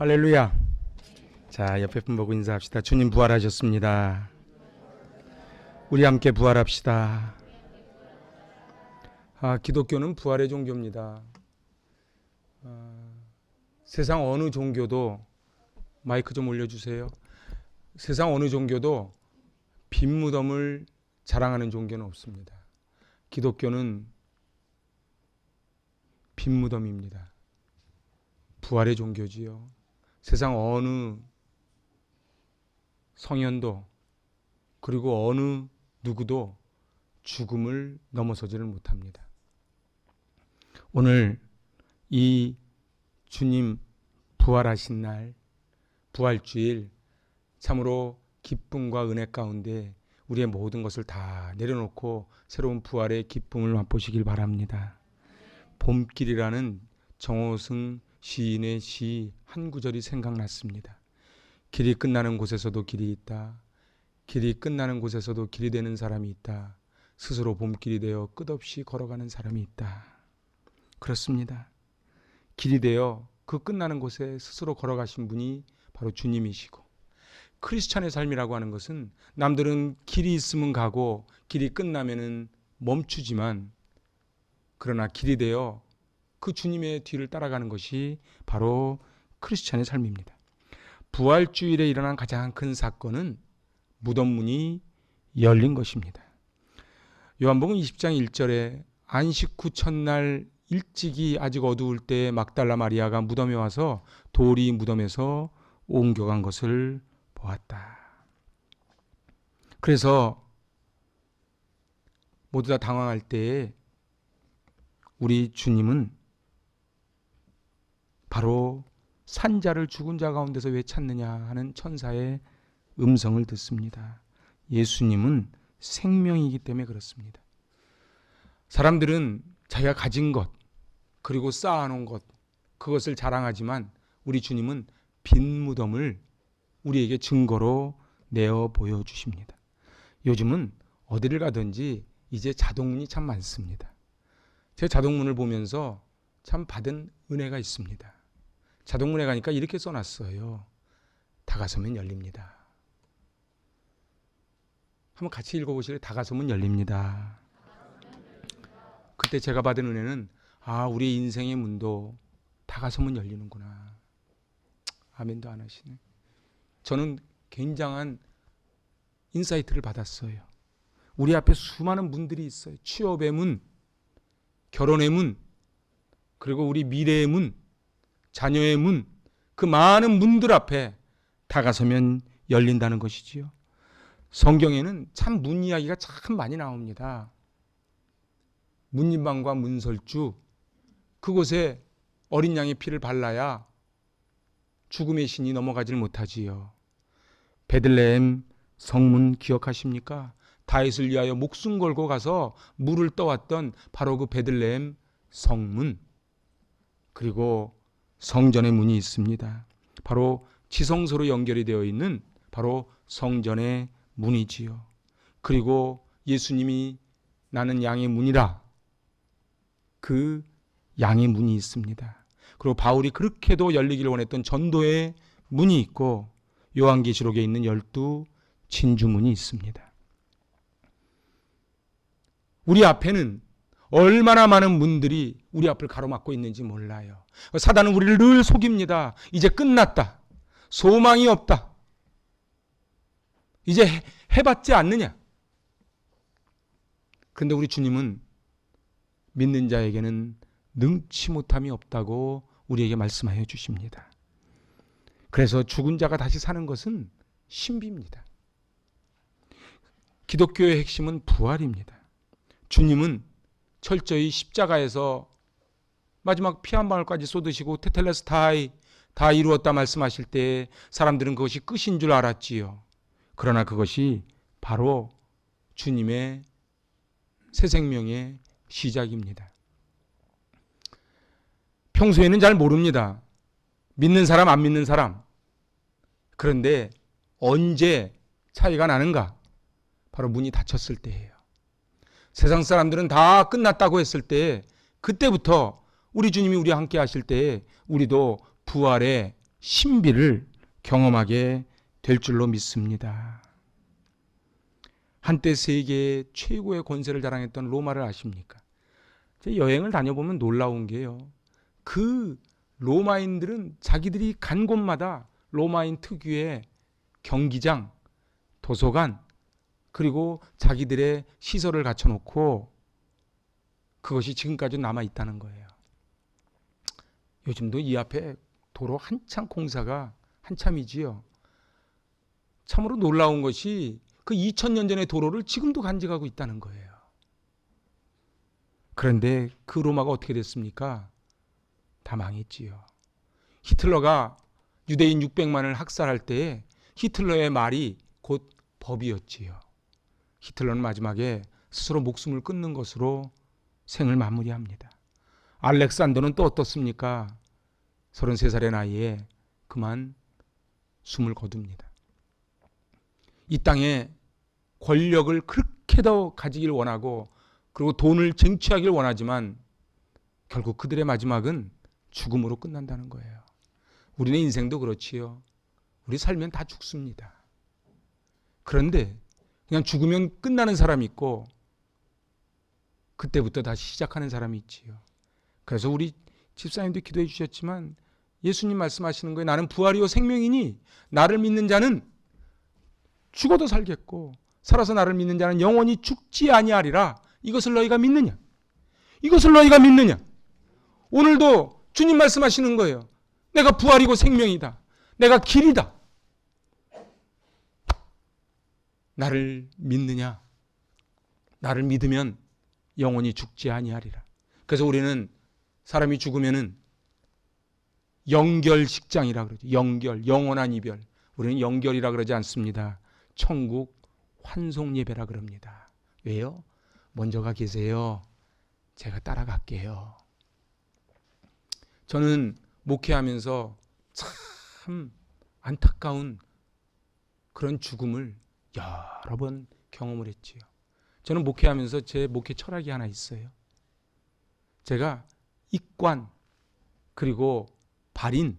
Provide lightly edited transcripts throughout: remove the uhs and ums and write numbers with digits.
할렐루야. 자, 옆에 분 보고 인사합시다. 주님 부활하셨습니다. 우리 함께 부활합시다. 기독교는 부활의 종교입니다. 세상 어느 종교도, 마이크 좀 올려주세요. 세상 어느 종교도 빈 무덤을 자랑하는 종교는 없습니다. 기독교는 빈 무덤입니다. 부활의 종교지요. 세상 어느 성현도 그리고 어느 누구도 죽음을 넘어서지를 못합니다. 오늘 이 주님 부활하신 날, 부활주일, 참으로 기쁨과 은혜 가운데 우리의 모든 것을 다 내려놓고 새로운 부활의 기쁨을 맛보시길 바랍니다. 봄길이라는 정호승 시인의 시 한 구절이 생각났습니다. 길이 끝나는 곳에서도 길이 있다. 길이 끝나는 곳에서도 길이 되는 사람이 있다. 스스로 봄길이 되어 끝없이 걸어가는 사람이 있다. 그렇습니다. 길이 되어 그 끝나는 곳에 스스로 걸어가신 분이 바로 주님이시고, 크리스찬의 삶이라고 하는 것은 남들은 길이 있으면 가고 길이 끝나면은 멈추지만, 그러나 길이 되어 그 주님의 뒤를 따라가는 것이 바로 크리스찬의 삶입니다. 부활주일에 일어난 가장 큰 사건은 무덤 문이 열린 것입니다. 요한복음 20장 1절에 안식 후 첫날 일찍이 아직 어두울 때 막달라 마리아가 무덤에 와서 돌이 무덤에서 옮겨간 것을 보았다. 그래서 모두 다 당황할 때에 우리 주님은 바로 산자를 죽은 자 가운데서 왜 찾느냐 하는 천사의 음성을 듣습니다. 예수님은 생명이기 때문에 그렇습니다. 사람들은 자기가 가진 것, 그리고 쌓아놓은 것, 그것을 자랑하지만 우리 주님은 빈 무덤을 우리에게 증거로 내어 보여주십니다. 요즘은 어디를 가든지 이제 자동문이 참 많습니다. 제 자동문을 보면서 참 받은 은혜가 있습니다. 자동문에 가니까 이렇게 써놨어요. 다가서면 열립니다. 한번 같이 읽어보실래요? 다가서면 열립니다. 그때 제가 받은 은혜는 우리 인생의 문도 다가서면 열리는구나. 아멘도 안 하시네. 저는 굉장한 인사이트를 받았어요. 우리 앞에 수많은 문들이 있어요. 취업의 문, 결혼의 문, 그리고 우리 미래의 문, 자녀의 문, 그 많은 문들 앞에 다가서면 열린다는 것이지요. 성경에는 참 문 이야기가 참 많이 나옵니다. 문인방과 문설주, 그곳에 어린 양의 피를 발라야 죽음의 신이 넘어가질 못하지요. 베들레헴 성문 기억하십니까? 다윗을 위하여 목숨 걸고 가서 물을 떠왔던 바로 그 베들레헴 성문, 그리고 성전의 문이 있습니다. 바로 지성소로 연결이 되어 있는 바로 성전의 문이지요. 그리고 예수님이 나는 양의 문이라, 그 양의 문이 있습니다. 그리고 바울이 그렇게도 열리기를 원했던 전도의 문이 있고, 요한계시록에 있는 12 진주문이 있습니다. 우리 앞에는 얼마나 많은 문들이 우리 앞을 가로막고 있는지 몰라요. 사단은 우리를 늘 속입니다. 이제 끝났다. 소망이 없다. 이제 해봤지 않느냐. 그런데 우리 주님은 믿는 자에게는 능치 못함이 없다고 우리에게 말씀하여 주십니다. 그래서 죽은 자가 다시 사는 것은 신비입니다. 기독교의 핵심은 부활입니다. 주님은 철저히 십자가에서 마지막 피 한 방울까지 쏟으시고 테텔레스타이 다 이루었다 말씀하실 때 사람들은 그것이 끝인 줄 알았지요. 그러나 그것이 바로 주님의 새 생명의 시작입니다. 평소에는 잘 모릅니다. 믿는 사람 안 믿는 사람. 그런데 언제 차이가 나는가? 바로 문이 닫혔을 때예요. 세상 사람들은 다 끝났다고 했을 때, 그때부터 우리 주님이 우리와 함께 하실 때에 우리도 부활의 신비를 경험하게 될 줄로 믿습니다. 한때 세계의 최고의 권세를 자랑했던 로마를 아십니까? 여행을 다녀보면 놀라운 게요. 그 로마인들은 자기들이 간 곳마다 로마인 특유의 경기장, 도서관, 그리고 자기들의 시설을 갖춰놓고 그것이 지금까지 남아있다는 거예요. 요즘도 이 앞에 도로 한참 공사가 한참이지요. 참으로 놀라운 것이 그 2000년 전의 도로를 지금도 간직하고 있다는 거예요. 그런데 그 로마가 어떻게 됐습니까? 다 망했지요. 히틀러가 유대인 600만을 학살할 때에 히틀러의 말이 곧 법이었지요. 히틀러는 마지막에 스스로 목숨을 끊는 것으로 생을 마무리합니다. 알렉산더는 또 어떻습니까? 33살의 나이에 그만 숨을 거둡니다. 이 땅에 권력을 그렇게 더 가지길 원하고 그리고 돈을 쟁취하길 원하지만 결국 그들의 마지막은 죽음으로 끝난다는 거예요. 우리의 인생도 그렇지요. 우리 살면 다 죽습니다. 그런데 그냥 죽으면 끝나는 사람이 있고 그때부터 다시 시작하는 사람이 있지요. 그래서 우리 집사님도 기도해 주셨지만 예수님 말씀하시는 거예요. 나는 부활이요 생명이니 나를 믿는 자는 죽어도 살겠고 살아서 나를 믿는 자는 영원히 죽지 아니하리라. 이것을 너희가 믿느냐? 이것을 너희가 믿느냐? 오늘도 주님 말씀하시는 거예요. 내가 부활이고 생명이다. 내가 길이다. 나를 믿느냐? 나를 믿으면 영원히 죽지 아니하리라. 그래서 우리는 사람이 죽으면은 영결식장이라 그러죠. 영결, 영원한 이별. 우리는 영결이라 그러지 않습니다. 천국 환송 예배라 그럽니다. 왜요? 먼저 가 계세요. 제가 따라갈게요. 저는 목회하면서 참 안타까운 그런 죽음을 여러 번 경험을 했지요. 저는 목회하면서 제 목회 철학이 하나 있어요. 제가 입관 그리고 발인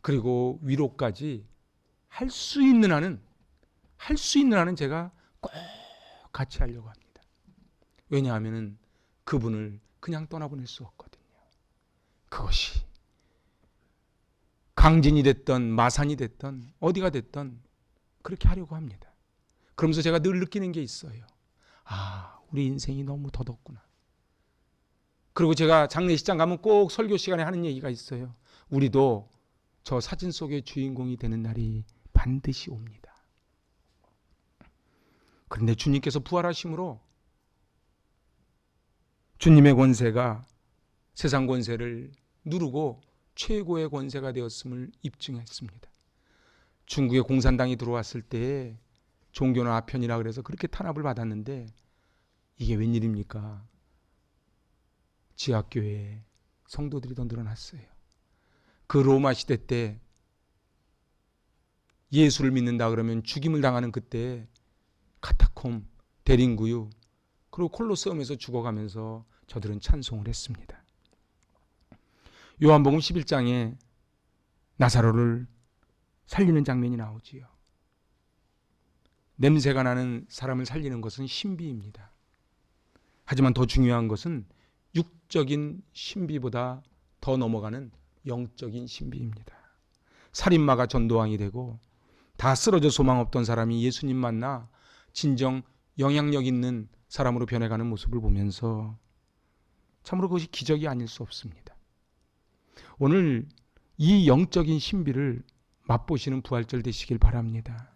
그리고 위로까지 할 수 있는 한은 제가 꼭 같이 하려고 합니다. 왜냐하면 그분을 그냥 떠나보낼 수 없거든요. 그것이 강진이 됐던 마산이 됐던 어디가 됐던 그렇게 하려고 합니다. 그러면서 제가 늘 느끼는 게 있어요. 아, 우리 인생이 너무 더덥구나. 그리고 제가 장례식장 가면 꼭 설교 시간에 하는 얘기가 있어요. 우리도 저 사진 속의 주인공이 되는 날이 반드시 옵니다. 그런데 주님께서 부활하심으로 주님의 권세가 세상 권세를 누르고 최고의 권세가 되었음을 입증했습니다. 중국의 공산당이 들어왔을 때 종교는 아편이라 그래서 그렇게 탄압을 받았는데 이게 웬일입니까? 지하교회에 성도들이 더 늘어났어요. 그 로마 시대 때 예수를 믿는다 그러면 죽임을 당하는 그때 카타콤, 대림구유 그리고 콜로세움에서 죽어가면서 저들은 찬송을 했습니다. 요한복음 11장에 나사로를 살리는 장면이 나오지요. 냄새가 나는 사람을 살리는 것은 신비입니다. 하지만 더 중요한 것은 육적인 신비보다 더 넘어가는 영적인 신비입니다. 살인마가 전도왕이 되고 다 쓰러져 소망 없던 사람이 예수님 만나 진정 영향력 있는 사람으로 변해가는 모습을 보면서 참으로 그것이 기적이 아닐 수 없습니다. 오늘 이 영적인 신비를 맛보시는 부활절 되시길 바랍니다.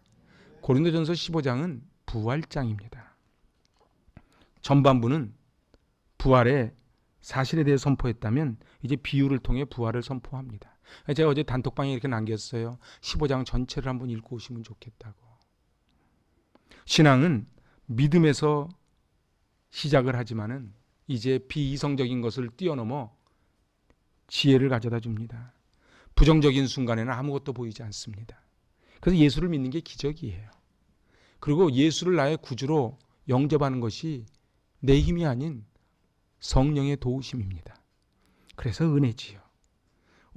고린도전서 15장은 부활장입니다. 전반부는 부활의 사실에 대해 선포했다면 이제 비유를 통해 부활을 선포합니다. 제가 어제 단톡방에 이렇게 남겼어요. 15장 전체를 한번 읽고 오시면 좋겠다고. 신앙은 믿음에서 시작을 하지만은 이제 비이성적인 것을 뛰어넘어 지혜를 가져다 줍니다. 부정적인 순간에는 아무것도 보이지 않습니다. 그래서 예수를 믿는 게 기적이에요. 그리고 예수를 나의 구주로 영접하는 것이 내 힘이 아닌 성령의 도우심입니다. 그래서 은혜지요.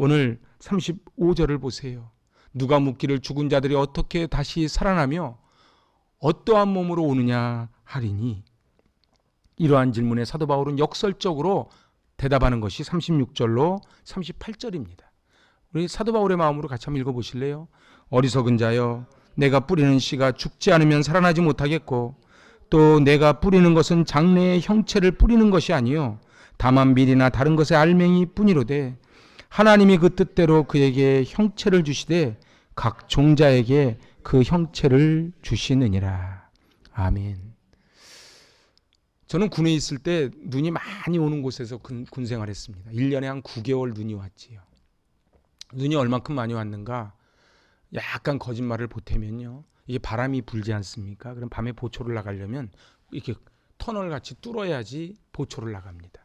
오늘 35절을 보세요. 누가 묻기를 죽은 자들이 어떻게 다시 살아나며 어떠한 몸으로 오느냐 하리니, 이러한 질문에 사도 바울은 역설적으로 대답하는 것이 36절로 38절입니다. 우리 사도 바울의 마음으로 같이 한번 읽어보실래요? 어리석은 자여, 내가 뿌리는 씨가 죽지 않으면 살아나지 못하겠고, 또 내가 뿌리는 것은 장래의 형체를 뿌리는 것이 아니요 다만 밀이나 다른 것의 알맹이 뿐이로되, 하나님이 그 뜻대로 그에게 형체를 주시되 각 종자에게 그 형체를 주시느니라. 아멘. 저는 군에 있을 때 눈이 많이 오는 곳에서 군 생활했습니다. 1년에 한 9개월 눈이 왔지요. 눈이 얼만큼 많이 왔는가? 약간 거짓말을 보태면요, 이게 바람이 불지 않습니까? 그럼 밤에 보초를 나가려면 이렇게 터널 같이 뚫어야지 보초를 나갑니다.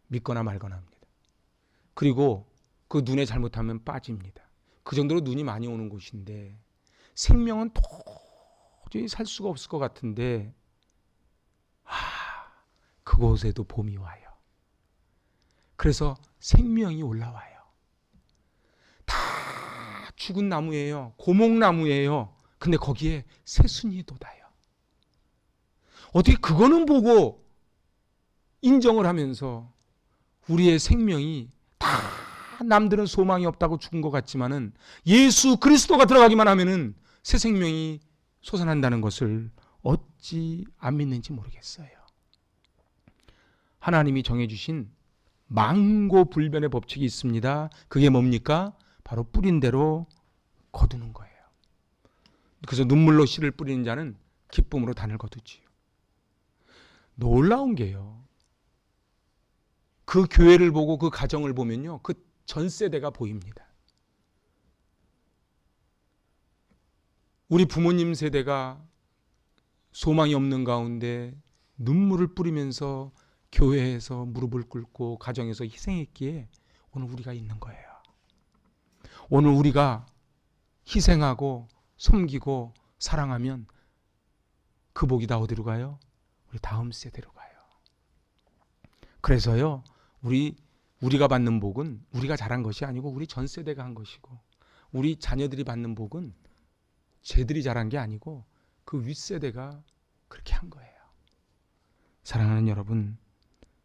믿거나 말거나 합니다. 그리고 그 눈에 잘못하면 빠집니다. 그 정도로 눈이 많이 오는 곳인데, 생명은 도저히 살 수가 없을 것 같은데, 그곳에도 봄이 와요. 그래서 생명이 올라와요. 다 죽은 나무예요. 고목나무예요. 근데 거기에 새순이 돋아요. 어떻게 그거는 보고 인정을 하면서 우리의 생명이 다, 남들은 소망이 없다고 죽은 것 같지만은 예수 그리스도가 들어가기만 하면은 새 생명이 솟아난다는 것을 어찌 안 믿는지 모르겠어요. 하나님이 정해주신 망고불변의 법칙이 있습니다. 그게 뭡니까? 바로 뿌린 대로 거두는 거예요. 그래서 눈물로 씨를 뿌리는 자는 기쁨으로 단을 거두지요. 놀라운 게요, 그 교회를 보고 그 가정을 보면요, 그 전 세대가 보입니다. 우리 부모님 세대가 소망이 없는 가운데 눈물을 뿌리면서 교회에서 무릎을 꿇고 가정에서 희생했기에 오늘 우리가 있는 거예요. 오늘 우리가 희생하고 섬기고 사랑하면 그 복이 다 어디로 가요? 우리 다음 세대로 가요. 그래서요, 우리가 받는 복은 우리가 잘한 것이 아니고 우리 전 세대가 한 것이고, 우리 자녀들이 받는 복은 쟤들이 잘한 게 아니고 그 윗세대가 그렇게 한 거예요. 사랑하는 여러분,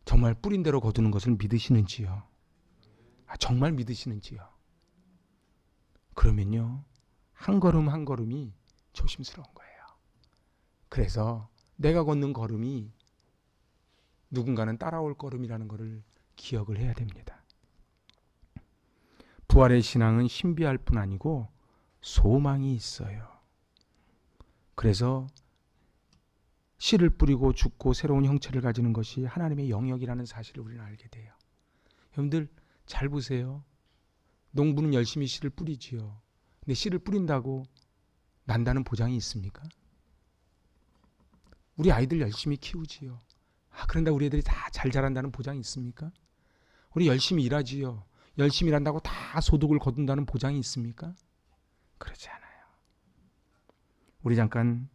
정말 뿌린 대로 거두는 것을 믿으시는지요? 정말 믿으시는지요? 그러면요, 한 걸음 한 걸음이 조심스러운 거예요. 그래서 내가 걷는 걸음이 누군가는 따라올 걸음이라는 것을 기억을 해야 됩니다. 부활의 신앙은 신비할 뿐 아니고 소망이 있어요. 그래서 씨를 뿌리고 죽고 새로운 형체를 가지는 것이 하나님의 영역이라는 사실을 우리는 알게 돼요. 여러분들 잘 보세요. 농부는 열심히 씨를 뿌리지요. 근데 씨를 뿌린다고 난다는 보장이 있습니까? 우리 아이들 열심히 키우지요. 그런데 우리 애들이 다 잘 자란다는 보장이 있습니까? 우리 열심히 일하지요. 열심히 일한다고 다 소득을 거둔다는 보장이 있습니까? 그렇지 않아요. 우리 잠깐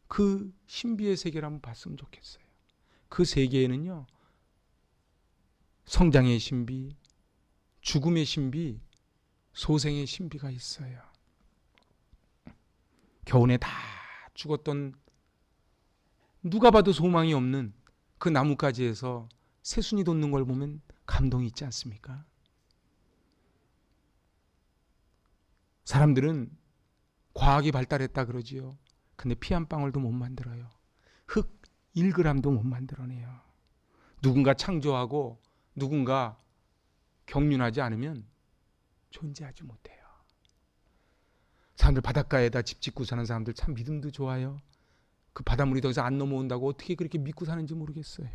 그 신비의 세계를 한번 봤으면 좋겠어요. 그 세계에는요, 성장의 신비, 죽음의 신비, 소생의 신비가 있어요. 겨우내 다 죽었던, 누가 봐도 소망이 없는 그 나뭇가지에서 새순이 돋는 걸 보면 감동이 있지 않습니까? 사람들은 과학이 발달했다 그러지요. 근데 피 한 방울도 못 만들어요. 흙 1g도 못 만들어내요. 누군가 창조하고 누군가 경륜하지 않으면 존재하지 못해요. 사람들 바닷가에다 집 짓고 사는 사람들 참 믿음도 좋아요. 그 바닷물이 더 이상 안 넘어온다고 어떻게 그렇게 믿고 사는지 모르겠어요.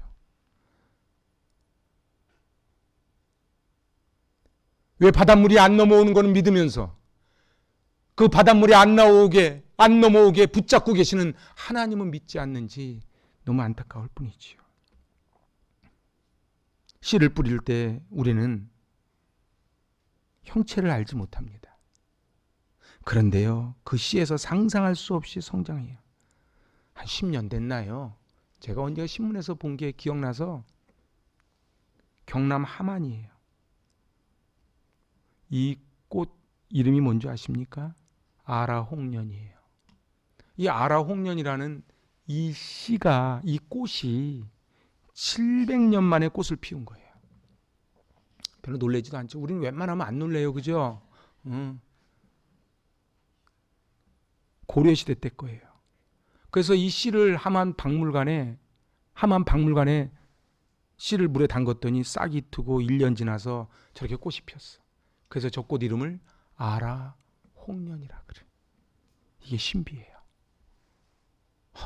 왜 바닷물이 안 넘어오는 거는 믿으면서 그 바닷물이 안 넘어오게 붙잡고 계시는 하나님은 믿지 않는지 너무 안타까울 뿐이지요. 씨를 뿌릴 때 우리는 형체를 알지 못합니다. 그런데요, 그 씨에서 상상할 수 없이 성장해요. 한 10년 됐나요? 제가 언제 신문에서 본 게 기억나서 경남 함안이에요. 이 꽃 이름이 뭔지 아십니까? 아라홍련이에요. 이 아라홍련이라는 이 씨가, 이 꽃이 700년 만에 꽃을 피운 거예요. 별로 놀라지도 않죠. 우리는 웬만하면 안 놀래요. 그죠? 고려시대 때 거예요. 그래서 이 씨를 함안 박물관에 씨를 물에 담갔더니 싹이 트고 1년 지나서 저렇게 꽃이 피었어. 그래서 저 꽃 이름을 아라홍련이라 그래. 이게 신비예요.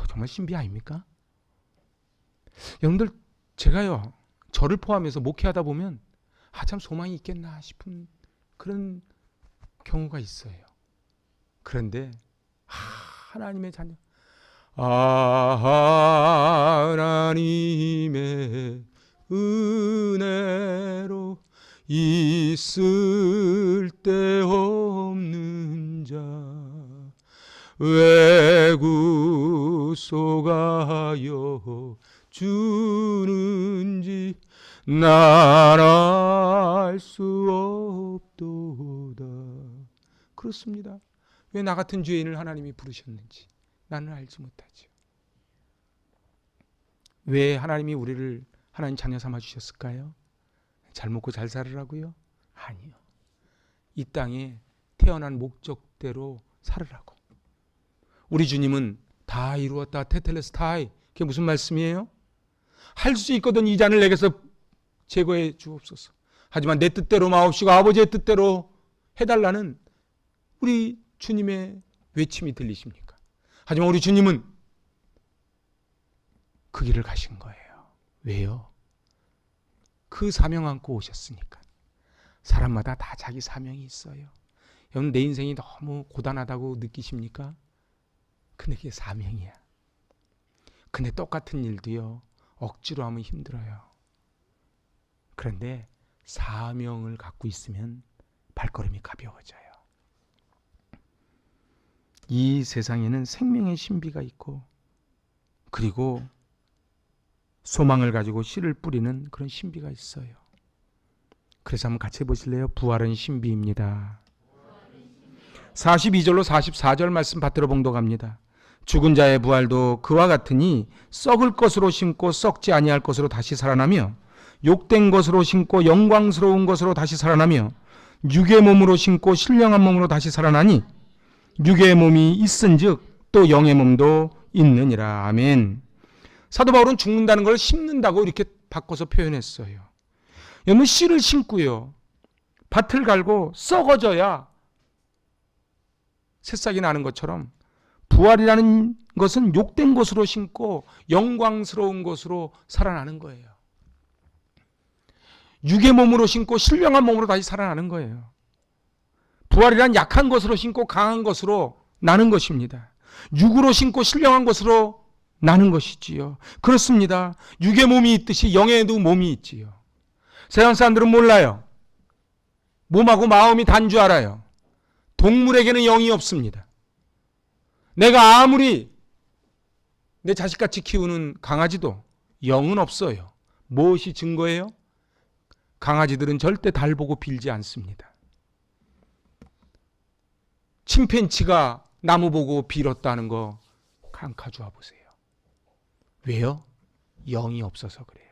정말 신비 아닙니까? 여러분들, 제가요, 저를 포함해서 목회하다 보면 참 소망이 있겠나 싶은 그런 경우가 있어요. 그런데 하나님의 자녀, 하나님의 은혜로 있을 데 없는 자 왜 구속하여 주는지 난 알 수 없도다. 그렇습니다. 왜 나 같은 죄인을 하나님이 부르셨는지 나는 알지 못하죠. 왜 하나님이 우리를 하나님 자녀 삼아 주셨을까요? 잘 먹고 잘 살으라고요? 아니요. 이 땅에 태어난 목적대로 살으라고. 우리 주님은 다 이루었다 테텔레스타이. 그게 무슨 말씀이에요? 할 수 있거든 이 잔을 내게서 제거해 주옵소서. 하지만 내 뜻대로 마옵시고 아버지의 뜻대로 해달라는 우리 주님의 외침이 들리십니까? 하지만 우리 주님은 그 길을 가신 거예요. 왜요? 그 사명 안고 오셨으니까. 사람마다 다 자기 사명이 있어요. 여러분, 내 인생이 너무 고단하다고 느끼십니까? 근데 그게 사명이야. 근데 똑같은 일도요, 억지로 하면 힘들어요. 그런데 사명을 갖고 있으면 발걸음이 가벼워져요. 이 세상에는 생명의 신비가 있고, 그리고 소망을 가지고 씨를 뿌리는 그런 신비가 있어요. 그래서 한번 같이 해보실래요? 부활은 신비입니다. 42절로 44절 말씀 받들어 봉독합니다. 죽은 자의 부활도 그와 같으니 썩을 것으로 심고 썩지 아니할 것으로 다시 살아나며 욕된 것으로 심고 영광스러운 것으로 다시 살아나며 육의 몸으로 심고 신령한 몸으로 다시 살아나니 육의 몸이 있은즉 또 영의 몸도 있느니라. 아멘. 사도 바울은 죽는다는 걸 심는다고 이렇게 바꿔서 표현했어요. 여러분, 씨를 심고요, 밭을 갈고 썩어져야 새싹이 나는 것처럼 부활이라는 것은 욕된 것으로 심고 영광스러운 것으로 살아나는 거예요. 육의 몸으로 심고 신령한 몸으로 다시 살아나는 거예요. 부활이란 약한 것으로 심고 강한 것으로 나는 것입니다. 육으로 심고 신령한 것으로 나는 것이지요. 그렇습니다. 육의 몸이 있듯이 영에도 몸이 있지요. 세상 사람들은 몰라요. 몸하고 마음이 단 줄 알아요. 동물에게는 영이 없습니다. 내가 아무리 내 자식같이 키우는 강아지도 영은 없어요. 무엇이 증거예요? 강아지들은 절대 달 보고 빌지 않습니다. 침팬치가 나무 보고 빌었다는 거 가져와 보세요. 왜요? 영이 없어서 그래요.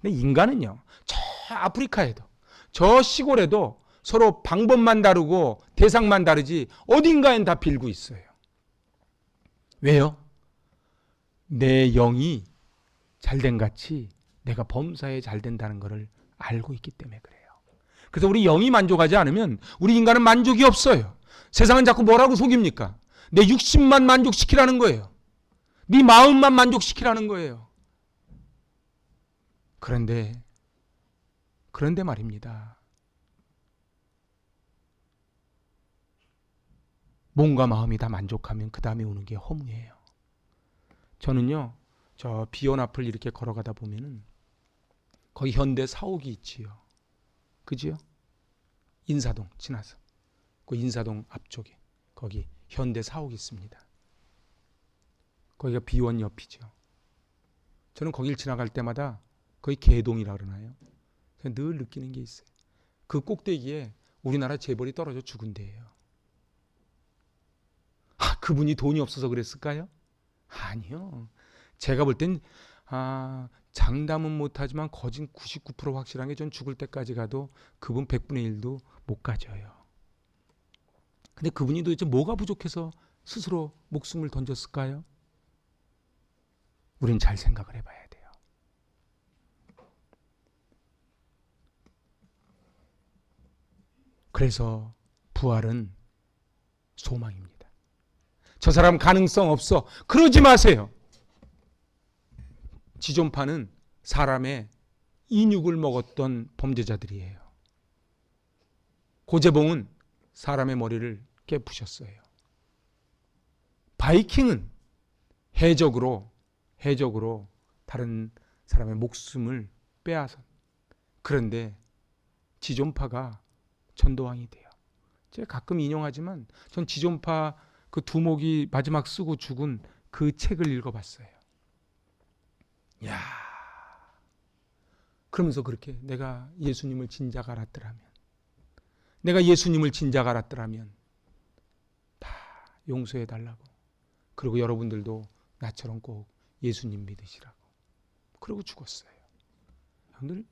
근데 인간은요, 저 아프리카에도 저 시골에도 서로 방법만 다르고 대상만 다르지 어딘가엔 다 빌고 있어요. 왜요? 내 영이 잘된 같이 내가 범사에 잘 된다는 것을 알고 있기 때문에 그래요. 그래서 우리 영이 만족하지 않으면 우리 인간은 만족이 없어요. 세상은 자꾸 뭐라고 속입니까? 내 육신만 만족시키라는 거예요. 네 마음만 만족시키라는 거예요. 그런데 말입니다. 몸과 마음이 다 만족하면 그 다음에 오는 게 허무예요. 저는요, 저 비온 앞을 이렇게 걸어가다 보면은 거기 현대 사옥이 있지요. 그지요? 인사동 지나서 그 인사동 앞쪽에 거기 현대 사옥이 있습니다. 거기가 비원 옆이죠. 저는 거길 지나갈 때마다 거기 개동이라 그러나요? 늘 느끼는 게 있어요. 그 꼭대기에 우리나라 재벌이 떨어져 죽은 데예요. 그분이 돈이 없어서 그랬을까요? 아니요. 제가 볼 땐 장담은 못하지만 거진 99% 확실한 게 전 죽을 때까지 가도 그분 100분의 1도 못 가져요. 근데 그분이 도대체 뭐가 부족해서 스스로 목숨을 던졌을까요? 우린 잘 생각을 해봐야 돼요. 그래서 부활은 소망입니다. 저 사람 가능성 없어. 그러지 마세요. 지존파는 사람의 인육을 먹었던 범죄자들이에요. 고재봉은 사람의 머리를 깨부셨어요. 바이킹은 해적으로 다른 사람의 목숨을 빼앗은. 그런데 지존파가 전도왕이 돼요. 제가 가끔 인용하지만 전 지존파 그 두목이 마지막 쓰고 죽은 그 책을 읽어봤어요. 야, 그러면서 그렇게 내가 예수님을 진작 알았더라면, 다 용서해달라고. 그리고 여러분들도 나처럼 꼭 예수님 믿으시라고. 그러고 죽었어요. 여러분들,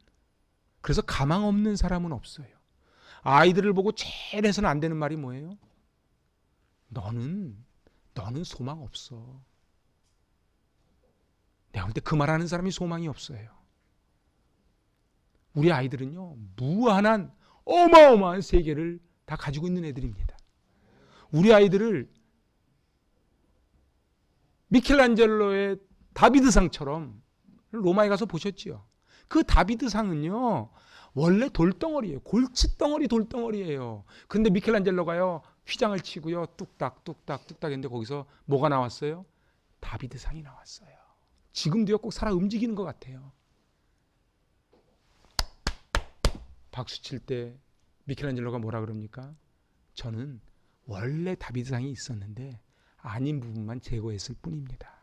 그래서 가망 없는 사람은 없어요. 아이들을 보고 제일 해서는 안 되는 말이 뭐예요? 너는 소망 없어. 내가 볼 때 그 말하는 사람이 소망이 없어요. 우리 아이들은요, 무한한 어마어마한 세계를 다 가지고 있는 애들입니다. 우리 아이들을 미켈란젤로의 다비드상처럼, 로마에 가서 보셨지요? 그 다비드상은요, 원래 돌덩어리예요. 골칫덩어리 돌덩어리예요. 근데 미켈란젤로가요, 휘장을 치고요, 뚝딱 했는데 거기서 뭐가 나왔어요? 다비드상이 나왔어요. 지금도요, 꼭 살아 움직이는 것 같아요. 박수 칠 때 미켈란젤로가 뭐라 그럽니까? 저는 원래 다비드상이 있었는데 아닌 부분만 제거했을 뿐입니다.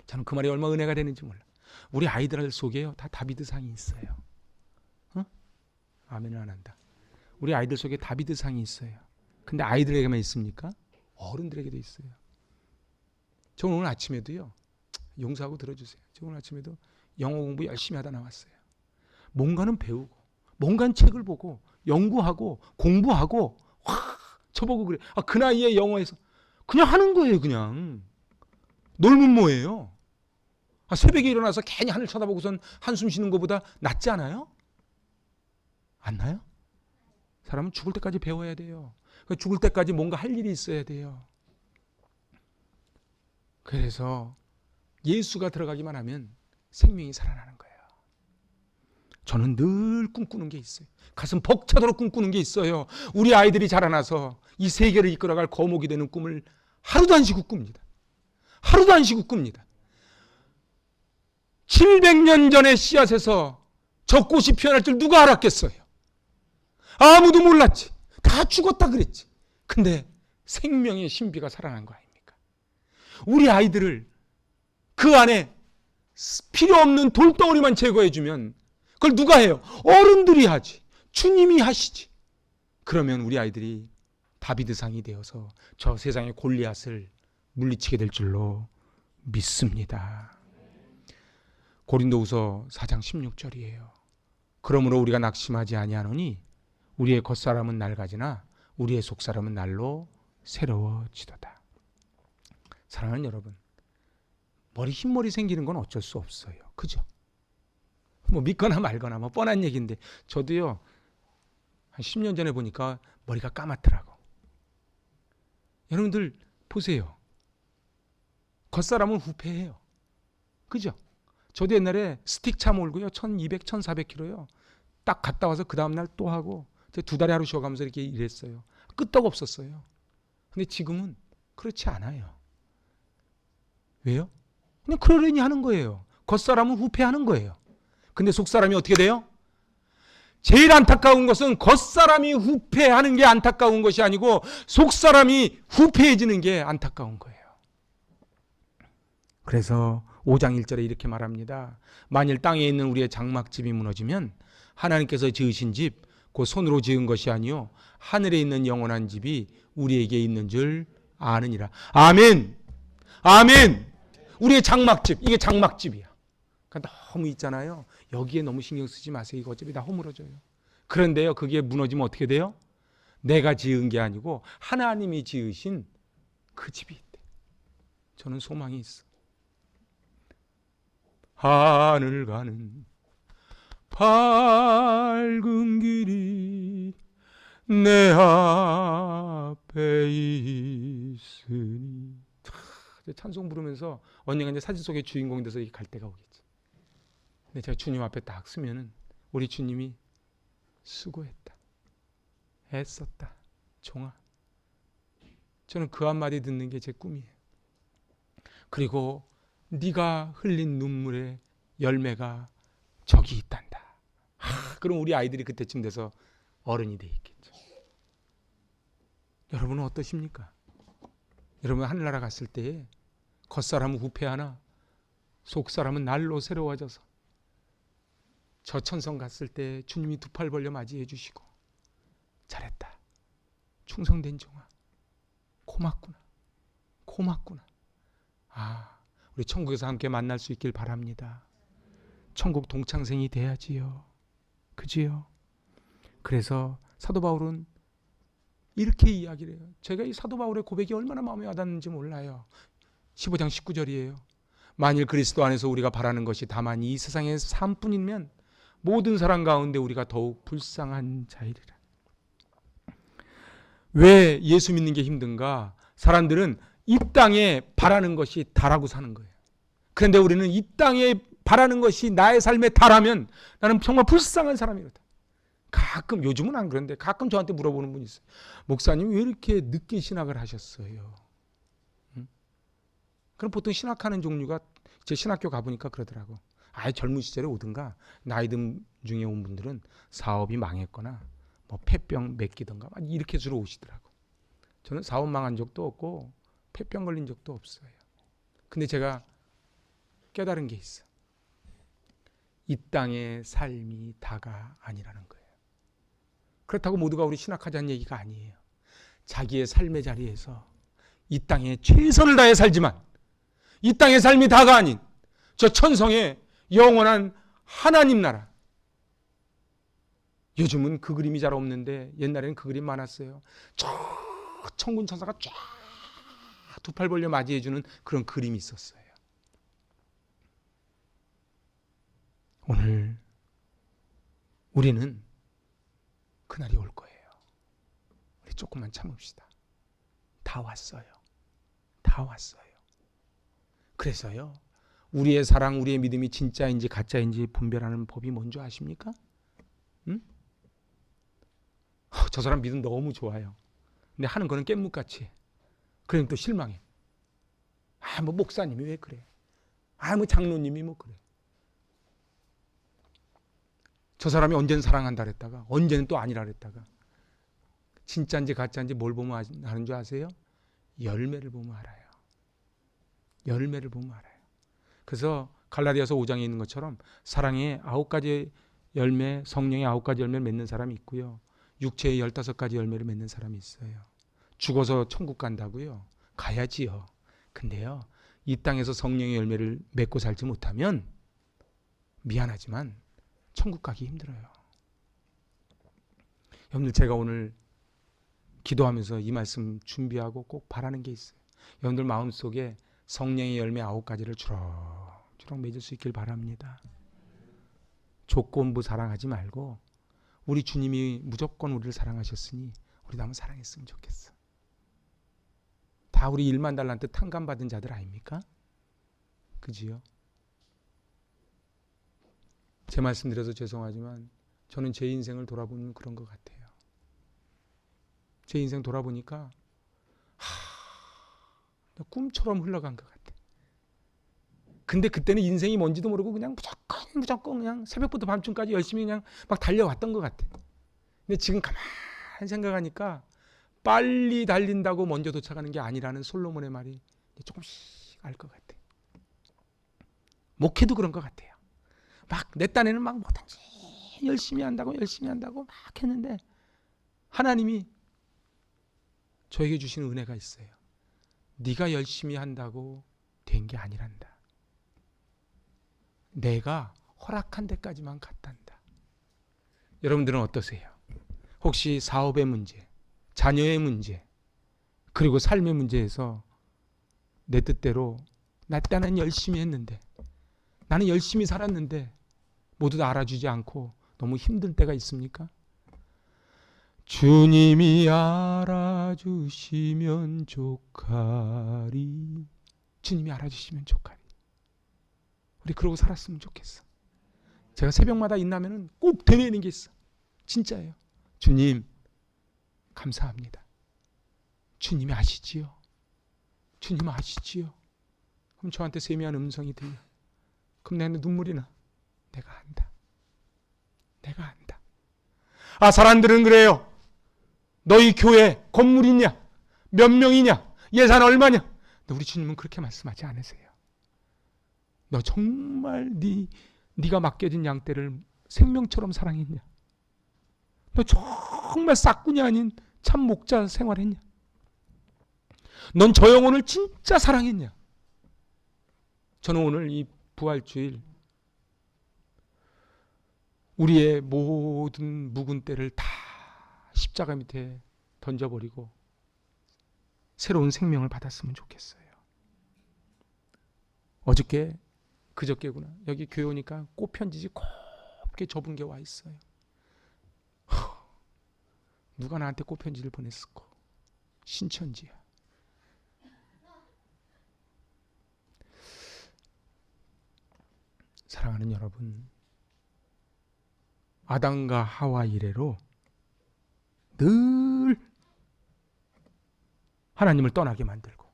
저는 그 말이 얼마나 은혜가 되는지 몰라. 우리 아이들 속에요, 다 다비드상이 있어요. 아멘을 안 한다. 우리 아이들 속에 다비드상이 있어요. 근데 아이들에게만 있습니까? 어른들에게도 있어요. 저는 오늘 아침에도요, 용서하고 들어주세요. 저 오늘 아침에도 영어 공부 열심히 하다 나왔어요. 뭔가는 배우고, 뭔가는 책을 보고, 연구하고, 공부하고, 저보고 그래. 그 나이에 영어에서 그냥 하는 거예요, 그냥. 놀면 뭐예요? 새벽에 일어나서 괜히 하늘 쳐다보고선 한숨 쉬는 것보다 낫지 않아요? 안 나요? 사람은 죽을 때까지 배워야 돼요. 죽을 때까지 뭔가 할 일이 있어야 돼요. 그래서 예수가 들어가기만 하면 생명이 살아나는 거예요. 저는 늘 꿈꾸는 게 있어요. 가슴 벅차도록 꿈꾸는 게 있어요. 우리 아이들이 자라나서 이 세계를 이끌어갈 거목이 되는 꿈을 하루도 안 쉬고 꿉니다. 하루도 안 쉬고 꿉니다. 700년 전에 씨앗에서 저 꽃이 피어날 줄 누가 알았겠어요? 아무도 몰랐지. 다 죽었다 그랬지. 근데 생명의 신비가 살아난 거 아닙니까? 우리 아이들을 그 안에 필요 없는 돌덩어리만 제거해주면 그걸 누가 해요? 어른들이 하지. 주님이 하시지. 그러면 우리 아이들이 다비드상이 되어서 저 세상의 골리앗을 물리치게 될 줄로 믿습니다. 고린도후서 4장 16절이에요. 그러므로 우리가 낙심하지 아니하노니 우리의 겉사람은 낡아지나 우리의 속사람은 날로 새로워지도다. 사랑하는 여러분, 흰머리 생기는 건 어쩔 수 없어요. 그죠? 믿거나 말거나 뻔한 얘기인데 저도요, 한 10년 전에 보니까 머리가 까맣더라고. 여러분들 보세요. 겉사람은 후패해요. 그죠? 저도 옛날에 스틱 차 몰고요, 1200, 1400km요. 딱 갔다 와서 그 다음날 또 하고 2달에 하루 쉬어가면서 이렇게 일했어요. 끄떡없었어요. 근데 지금은 그렇지 않아요. 왜요? 그냥 그러려니 하는 거예요. 겉사람은 후패하는 거예요. 근데 속사람이 어떻게 돼요? 제일 안타까운 것은 겉사람이 후패하는 게 안타까운 것이 아니고 속사람이 후패해지는 게 안타까운 거예요. 그래서 5장 1절에 이렇게 말합니다. 만일 땅에 있는 우리의 장막집이 무너지면 하나님께서 지으신 집, 그 손으로 지은 것이 아니요 하늘에 있는 영원한 집이 우리에게 있는 줄 아느니라. 아멘. 아멘. 우리의 장막집, 이게 장막집이야. 그러니까 너무 있잖아요. 여기에 너무 신경 쓰지 마세요. 이거 어차피 다 허물어져요. 그런데요, 그게 무너지면 어떻게 돼요? 내가 지은 게 아니고 하나님이 지으신 그 집이 있대. 저는 소망이 있어. 하늘 가는 밝은 길이 내 앞에 있으니. 찬송 부르면서 언젠가 이제 사진 속의 주인공이 돼서 갈 때가 오겠지. 근데 제가 주님 앞에 딱 서면은 우리 주님이 수고했다, 애썼다, 종아. 저는 그 한마디 듣는 게 제 꿈이에요. 그리고 네가 흘린 눈물의 열매가 저기 있단다. 그럼 우리 아이들이 그때쯤 돼서 어른이 돼 있겠죠. 여러분은 어떠십니까? 여러분 하늘나라 갔을 때에 겉사람은 후패하나 속사람은 날로 새로워져서 저 천성 갔을 때 주님이 두 팔 벌려 맞이해 주시고 잘했다, 충성된 종아, 고맙구나, 고맙구나. 우리 천국에서 함께 만날 수 있길 바랍니다. 천국 동창생이 돼야지요. 그지요? 그래서 사도 바울은 이렇게 이야기를 해요. 제가 이 사도 바울의 고백이 얼마나 마음에 와닿는지 몰라요. 15장 19절이에요. 만일 그리스도 안에서 우리가 바라는 것이 다만 이 세상의 삶뿐이면 모든 사람 가운데 우리가 더욱 불쌍한 자이리라. 왜 예수 믿는 게 힘든가? 사람들은 이 땅에 바라는 것이 다라고 사는 거예요. 그런데 우리는 이 땅에 바라는 것이 나의 삶에 다라면 나는 정말 불쌍한 사람이로다. 가끔, 요즘은 안 그런데 가끔 저한테 물어보는 분이 있어요. 목사님 왜 이렇게 늦게 신학을 하셨어요? 그럼 보통 신학하는 종류가, 제 신학교 가보니까 그러더라고. 아예 젊은 시절에 오든가 나이 든 중에 온 분들은 사업이 망했거나 뭐 폐병 맡기던가 이렇게 주로 오시더라고. 저는 사업 망한 적도 없고 폐병 걸린 적도 없어요. 근데 제가 깨달은 게 있어. 이 땅의 삶이 다가 아니라는 거예요. 그렇다고 모두가 우리 신학하자는 얘기가 아니에요. 자기의 삶의 자리에서 이 땅에 최선을 다해 살지만 이 땅의 삶이 다가 아닌 저 천성의 영원한 하나님 나라. 요즘은 그 그림이 잘 없는데 옛날에는 그 그림 많았어요. 저 천군 천사가 쫙 두 팔 벌려 맞이해주는 그런 그림이 있었어요. 오늘 우리는 그날이 올 거예요. 우리 조금만 참읍시다. 다 왔어요. 다 왔어요. 그래서요, 우리의 사랑, 우리의 믿음이 진짜인지 가짜인지 분별하는 법이 뭔지 아십니까? 응? 저 사람 믿음 너무 좋아요. 근데 하는 거는 깻묵같이 해. 그러면 또 실망해. 뭐 목사님이 왜 그래? 뭐 장로님이 뭐 그래? 저 사람이 언제는 사랑한다 그랬다가 언제는 또 아니라 그랬다가 진짜인지 가짜인지 뭘 보면 아는 줄 아세요? 열매를 보면 알아요. 열매를 보면 알아요. 그래서 갈라디아서 5장에 있는 것처럼 사랑의 9가지 열매, 성령의 9가지 열매를 맺는 사람이 있고요. 육체의 15가지 열매를 맺는 사람이 있어요. 죽어서 천국 간다고요? 가야지요. 근데요, 이 땅에서 성령의 열매를 맺고 살지 못하면 미안하지만 천국 가기 힘들어요. 여러분들, 제가 오늘 기도하면서 이 말씀 준비하고 꼭 바라는 게 있어요. 여러분들 마음속에 성령의 열매 9가지를 주렁주렁 맺을 수 있길 바랍니다. 조건부 사랑하지 말고 우리 주님이 무조건 우리를 사랑하셨으니 우리도 한번 사랑했으면 좋겠어. 다 우리 1만 달란트 탕감받은 자들 아닙니까? 그지요? 제 말씀 드려서 죄송하지만 저는 제 인생을 돌아보면 그런 것 같아요. 제 인생 돌아보니까 꿈처럼 흘러간 것 같아. 근데 그때는 인생이 뭔지도 모르고 그냥 무조건 그냥 새벽부터 밤중까지 열심히 그냥 막 달려왔던 것 같아. 근데 지금 가만히 생각하니까 빨리 달린다고 먼저 도착하는 게 아니라는 솔로몬의 말이 조금씩 알 것 같아. 목회도 그런 것 같아요. 막 내 딴에는 막 뭐든지 열심히 한다고 막 했는데 하나님이 저에게 주시는 은혜가 있어요. 네가 열심히 한다고 된 게 아니란다. 내가 허락한 데까지만 갔단다. 여러분들은 어떠세요? 혹시 사업의 문제, 자녀의 문제, 그리고 삶의 문제에서 내 뜻대로 나는 열심히 했는데, 나는 열심히 살았는데 모두 다 알아주지 않고 너무 힘든 때가 있습니까? 주님이 알아주시면 좋가리. 주님이 알아주시면 좋가리. 우리 그러고 살았으면 좋겠어. 제가 새벽마다 인나면은 꼭 되뇌는 게 있어. 진짜예요. 주님 감사합니다. 주님이 아시지요. 주님 아시지요. 그럼 저한테 세미한 음성이 들려. 그럼 내 눈물이 나. 내가 안다. 내가 안다. 아, 사람들은 그래요. 너희 교회 건물 있냐? 몇 명이냐? 예산 얼마냐? 근데 우리 주님은 그렇게 말씀하지 않으세요. 너 정말 네가 맡겨진 양떼를 생명처럼 사랑했냐? 너 정말 싹군이 아닌 참 목자 생활했냐? 넌 저 영혼을 진짜 사랑했냐? 저는 오늘 이 부활주일 우리의 모든 묵은 때를 다 십자가 밑에 던져버리고 새로운 생명을 받았으면 좋겠어요. 그저께구나. 여기 교회 오니까 꽃편지지 곱게 접은 게 와 있어요. 누가 나한테 꽃편지를 보냈을까? 신천지야. 사랑하는 여러분, 아담과 하와 이래로 늘 하나님을 떠나게 만들고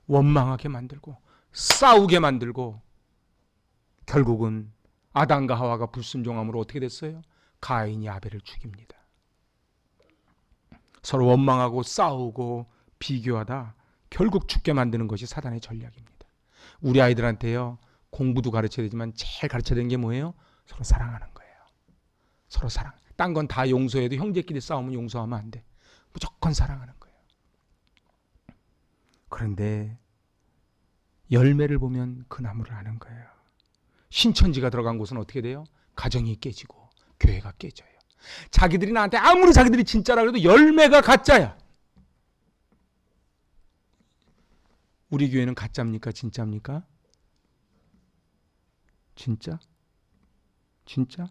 원망하게 만들고 싸우게 만들고 결국은 아담과 하와가 불순종함으로 어떻게 됐어요? 가인이 아벨을 죽입니다. 서로 원망하고 싸우고 비교하다 결국 죽게 만드는 것이 사단의 전략입니다. 우리 아이들한테요, 공부도 가르쳐야 되지만 제일 가르쳐야 되는 게 뭐예요? 서로 사랑하는 거예요. 서로 사랑. 딴 건 다 용서해도 형제끼리 싸우면 용서하면 안 돼. 무조건 사랑하는 거예요. 그런데 열매를 보면 그 나무를 아는 거예요. 신천지가 들어간 곳은 어떻게 돼요? 가정이 깨지고 교회가 깨져요. 자기들이 나한테 아무리 자기들이 진짜라 그래도 열매가 가짜야. 우리 교회는 가짜입니까? 진짜입니까? 진짜? 진짜?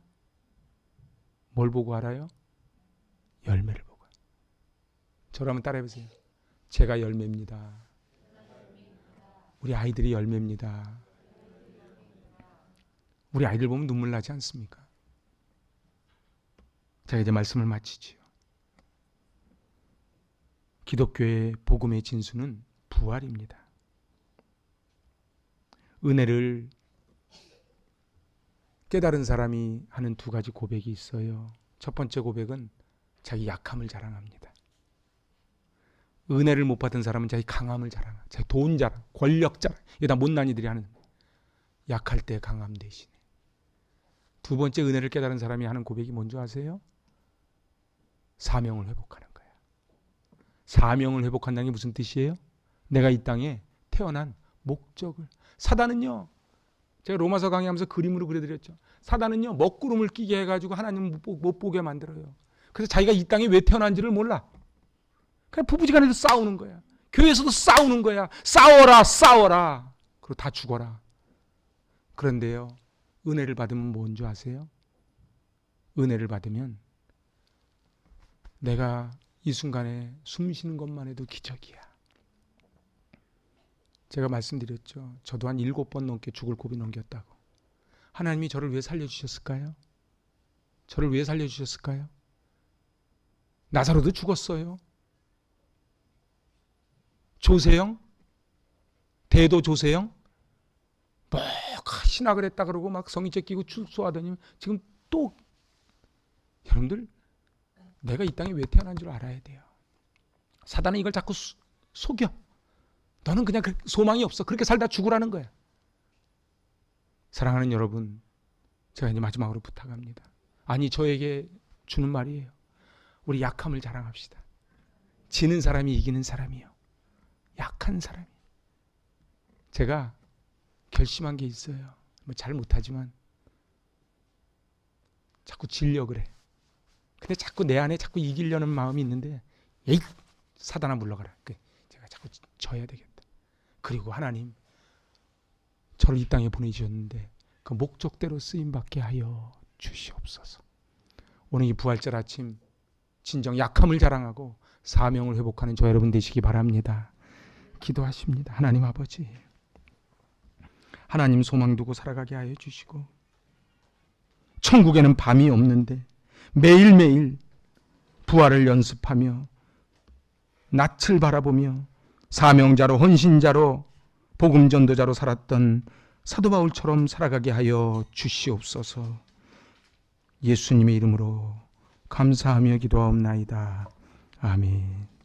뭘 보고 알아요? 열매를 보고. 저를 한번 따라해보세요. 제가 열매입니다. 우리 아이들이 열매입니다. 우리 아이들 보면 눈물 나지 않습니까? 제가 이제 말씀을 마치지요. 기독교의 복음의 진수는 부활입니다. 은혜를 깨달은 사람이 하는 두 가지 고백이 있어요. 첫 번째 고백은 자기 약함을 자랑합니다. 은혜를 못 받은 사람은 자기 강함을 자랑합니다. 자기 돈 자랑, 권력 자랑. 이게 다 못난 이들이 하는, 약할 때 강함 대신에. 두 번째 은혜를 깨달은 사람이 하는 고백이 뭔지 아세요? 사명을 회복하는 거예요. 사명을 회복한다는 게 무슨 뜻이에요? 내가 이 땅에 태어난 목적을. 사단은요, 제가 로마서 강의하면서 그림으로 그려드렸죠. 사단은요, 먹구름을 끼게 해가지고 하나님 못 보게 만들어요. 그래서 자기가 이 땅에 왜 태어난지를 몰라. 그냥 부부지간에도 싸우는 거야. 교회에서도 싸우는 거야. 싸워라. 그리고 다 죽어라. 그런데요, 은혜를 받으면 뭔 줄 아세요? 은혜를 받으면 내가 이 순간에 숨 쉬는 것만 해도 기적이야. 제가 말씀드렸죠. 저도 한 7번 넘게 죽을 고비 넘겼다고. 하나님이 저를 왜 살려주셨을까요? 저를 왜 살려주셨을까요? 나사로도 죽었어요. 조세영? 대도 조세영? 뭐 신학을 했다 그러고 막 성의책 끼고 출소하더니 지금 또, 여러분들 내가 이 땅에 왜 태어난 줄 알아야 돼요. 사단은 이걸 자꾸 속여. 너는 그냥 소망이 없어. 그렇게 살다 죽으라는 거야. 사랑하는 여러분, 제가 이제 마지막으로 부탁합니다. 아니, 저에게 주는 말이에요. 우리 약함을 자랑합시다. 지는 사람이 이기는 사람이요. 약한 사람이. 제가 결심한 게 있어요. 뭐 잘 못하지만 자꾸 지려 그래. 근데 자꾸 내 안에 자꾸 이기려는 마음이 있는데, 에이, 사단아 물러가라. 제가 자꾸 져야 되겠다. 그리고 하나님, 저를 이 땅에 보내주셨는데 그 목적대로 쓰임받게 하여 주시옵소서. 오늘 이 부활절 아침 진정 약함을 자랑하고 사명을 회복하는 저 여러분 되시기 바랍니다. 기도하십니다. 하나님 아버지, 하나님 소망 두고 살아가게 하여 주시고, 천국에는 밤이 없는데 매일매일 부활을 연습하며 낯을 바라보며 사명자로 헌신자로 복음 전도자로 살았던 사도 바울처럼 살아가게 하여 주시옵소서. 예수님의 이름으로 감사하며 기도하옵나이다. 아멘.